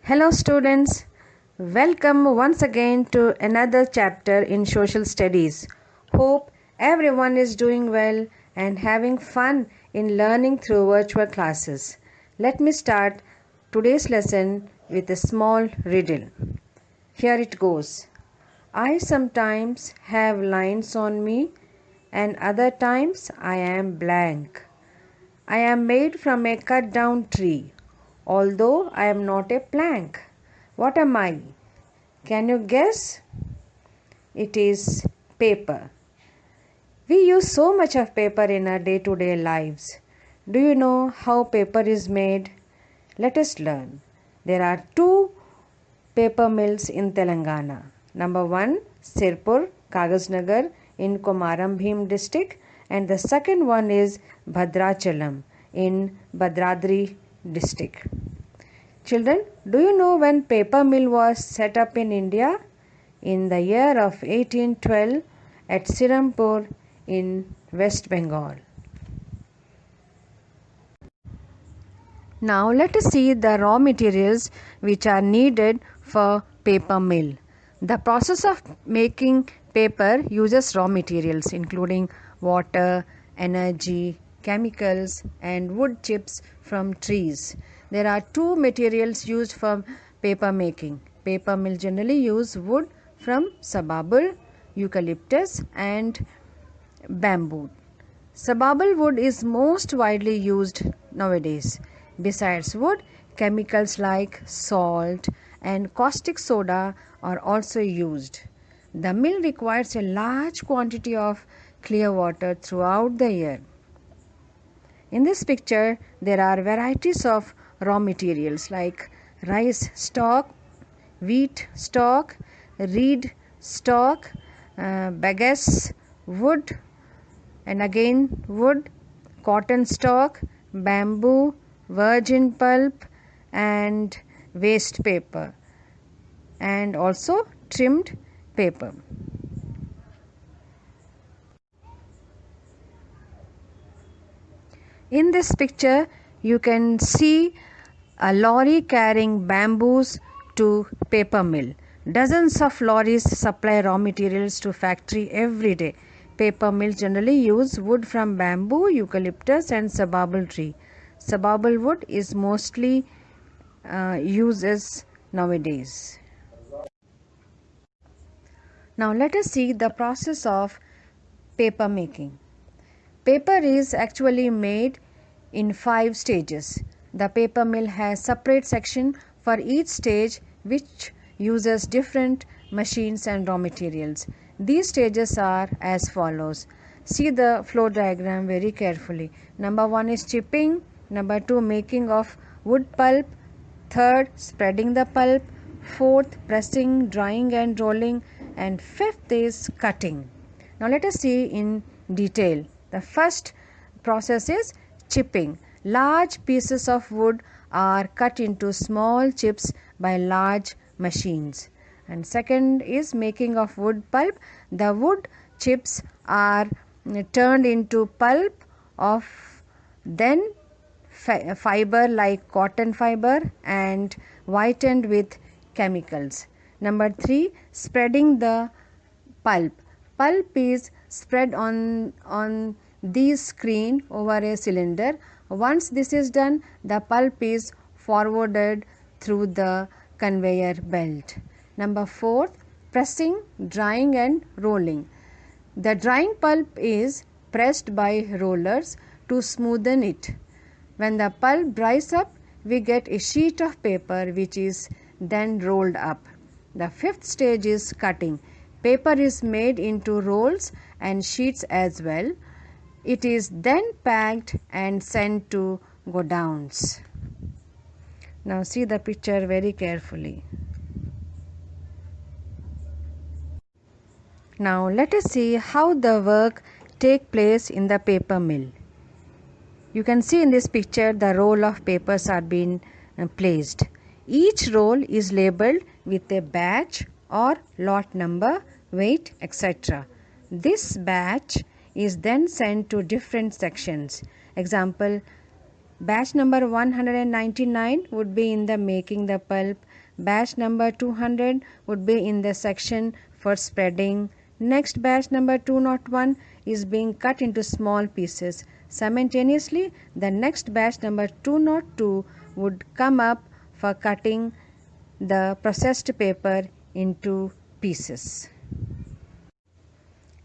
Hello students, welcome once again to another chapter in social studies. Hope everyone is doing well and having fun in learning through virtual classes. Let me start today's lesson with a small riddle. Here it goes. I sometimes have lines on me and other times I am blank. I am made from a cut down tree, although I am not a plank. What am I? Can you guess? It is paper. We use so much of paper in our day to day lives. Do you know how paper is made? Let us learn. There are two paper mills in Telangana. Number one, Sirpur, Kagasnagar in Komaram Bhim district, and the second one is Bhadrachalam in Bhadradri district. Children, do you know when paper mill was set up in India? In the year of 1812 at Sirampur in West Bengal. Now let us see the raw materials which are needed for paper mill. The process of making paper uses raw materials including water, energy, chemicals and wood chips from trees. There are two materials used for paper making. Paper mill generally use wood from sababul, eucalyptus and bamboo. Sababul wood is most widely used nowadays. Besides wood, chemicals like salt and caustic soda are also used. The mill requires a large quantity of clear water throughout the year. In this picture, there are varieties of raw materials like rice stalk, wheat stalk, reed stalk, bagasse, wood, and again wood, cotton stalk, bamboo, virgin pulp, and waste paper, and also trimmed paper. In this picture, you can see a lorry carrying bamboos to paper mill. Dozens of lorries supply raw materials to factory every day. Paper mills generally use wood from bamboo, eucalyptus and sababul tree. Sababul wood is mostly used nowadays. Now let us see the process of paper making. Paper is actually made in 5 stages. The paper mill has separate section for each stage which uses different machines and raw materials. These stages are as follows. See the flow diagram very carefully. Number 1 is chipping, number 2 making of wood pulp, third spreading the pulp, fourth pressing, drying and rolling, and fifth is cutting. Now let us see in detail. The first process is chipping. Large pieces of wood are cut into small chips by large machines. And second is making of wood pulp. The wood chips are turned into pulp of then fiber like cotton fiber and whitened with chemicals. Number 3, spreading the pulp. Pulp is spread on this screen over a cylinder. Once this is done, the pulp is forwarded through the conveyor belt. Number 4, pressing, drying and rolling. The drying pulp is pressed by rollers to smoothen it. When the pulp dries up, we get a sheet of paper which is then rolled up. The fifth stage is cutting. Paper is made into rolls and sheets as well. It is then packed and sent to godowns. Now see the picture very carefully. Now let us see how the work takes place in the paper mill. You can see in this picture the roll of papers are being placed. Each roll is labeled with a batch or lot number, weight, etc. This batch is then sent to different sections. Example, Batch number 199 would be in the making the pulp. Batch number 200 would be in the section for spreading. Next batch number 201 is being cut into small pieces. Simultaneously, the next batch number 202 would come up for cutting the processed paper into pieces.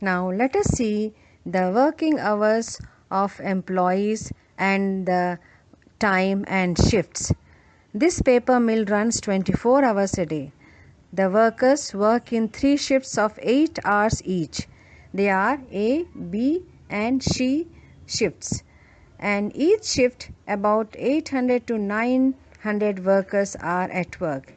Now let us see the working hours of employees and the time and shifts. This paper mill runs 24 hours a day. The workers work in 3 shifts of 8 hours each. They are A, B and C shifts, and each shift about 800 to 900 workers are at work.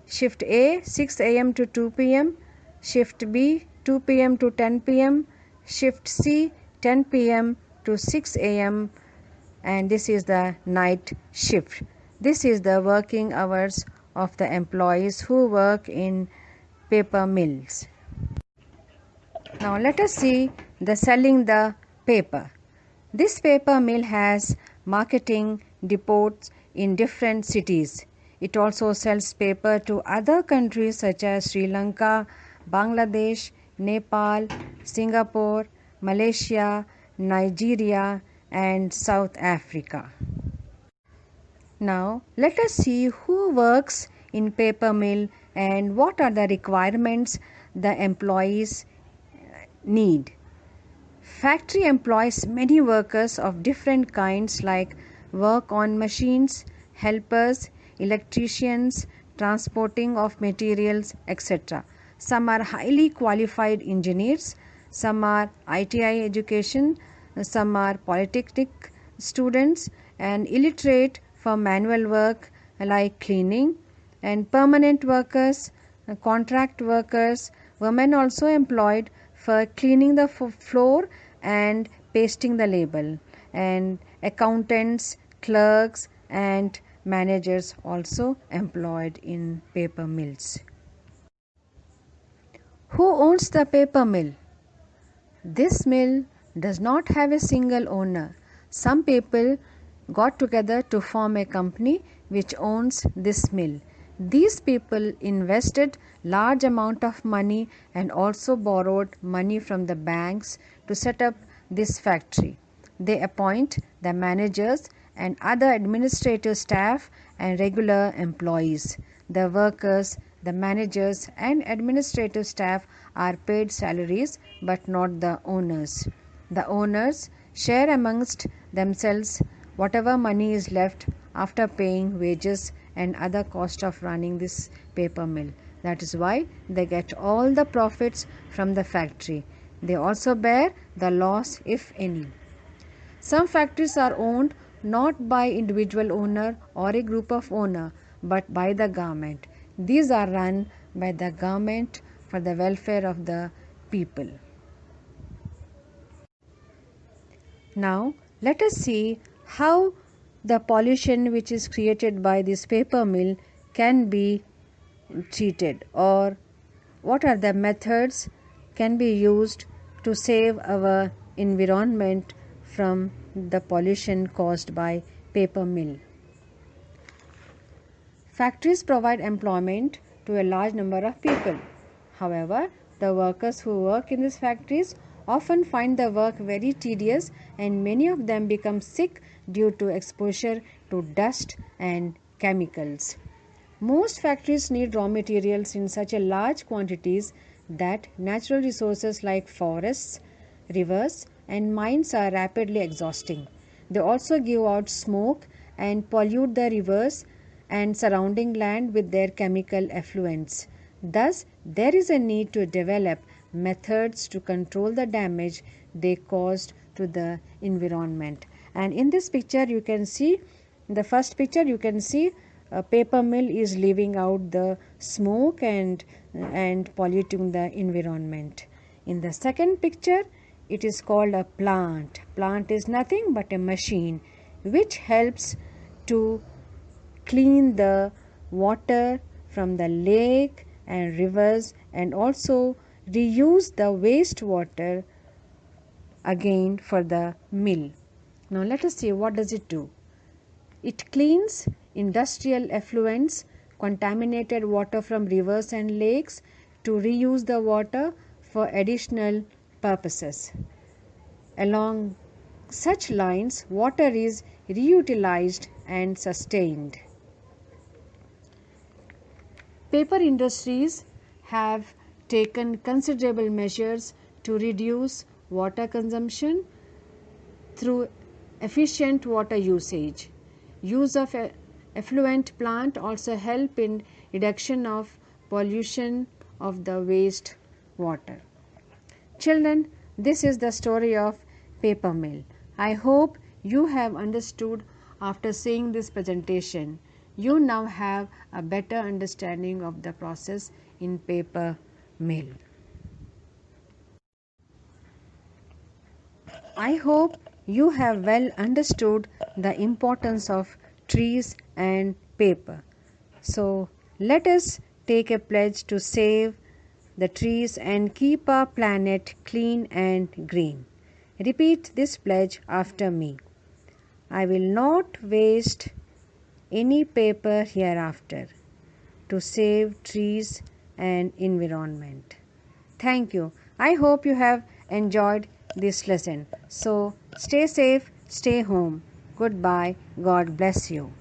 Shift A 6 am to 2 pm, Shift B 2 pm to 10 pm, Shift C 10 pm to 6 am, and this is the night shift. This is the working hours of the employees who work in paper mills. Now let us see the selling the paper. This paper mill has marketing depots in different cities. It also sells paper to other countries such as Sri Lanka, Bangladesh, Nepal, Singapore, Malaysia, Nigeria and South Africa. Now let us see who works in paper mill and what are the requirements the employees need. Factory employs many workers of different kinds like work on machines, helpers, electricians, transporting of materials, etc. Some are highly qualified engineers, some are ITI education, some are polytechnic students, and illiterate for manual work like cleaning, and permanent workers, contract workers, women also employed for cleaning the floor and pasting the label, and accountants, clerks and managers also employed in paper mills. Who owns the paper mill? This mill does not have a single owner. Some people got together to form a company which owns this mill. These people invested large amount of money and also borrowed money from the banks to set up this factory. They appoint the managers and other administrative staff and regular employees. The workers, the managers and administrative staff are paid salaries but not the owners. The owners share amongst themselves whatever money is left after paying wages and other cost of running this paper mill. That is why they get all the profits from the factory. They also bear the loss if any. Some factories are owned not by individual owner or a group of owner but by the government. These are run by the government for the welfare of the people. Now let us see how the pollution which is created by this paper mill can be treated, or what are the methods can be used to save our environment from the pollution caused by paper mill. Factories provide employment to a large number of people. However, the workers who work in these factories often find the work very tedious and many of them become sick due to exposure to dust and chemicals. Most factories need raw materials in such a large quantities that natural resources like forests, rivers and mines are rapidly exhausting. They also give out smoke and pollute the rivers and surrounding land with their chemical effluents. Thus, there is a need to develop methods to control the damage they caused to the environment. And in this picture you can see, the first picture you can see a paper mill is leaving out the smoke and polluting the environment. In the second picture it is called a plant. Plant is nothing but a machine which helps to clean the water from the lake and rivers and also reuse the wastewater again for the mill. Now let us see what does it do. It cleans industrial effluents, contaminated water from rivers and lakes to reuse the water for additional purposes. Along such lines, water is reutilized and sustained. Paper industries have taken considerable measures to reduce water consumption through efficient water usage. Use of effluent plant also help in reduction of pollution of the waste water. Children, this is the story of paper mill. I hope you have understood after seeing this presentation. You now have a better understanding of the process in paper mill. I hope you have well understood the importance of trees and paper. So let us take a pledge to save the trees and keep our planet clean and green. Repeat this pledge after me. I will not waste any paper hereafter to save trees and environment. Thank you. I hope you have enjoyed this lesson. So stay safe, stay home. Goodbye. God bless you.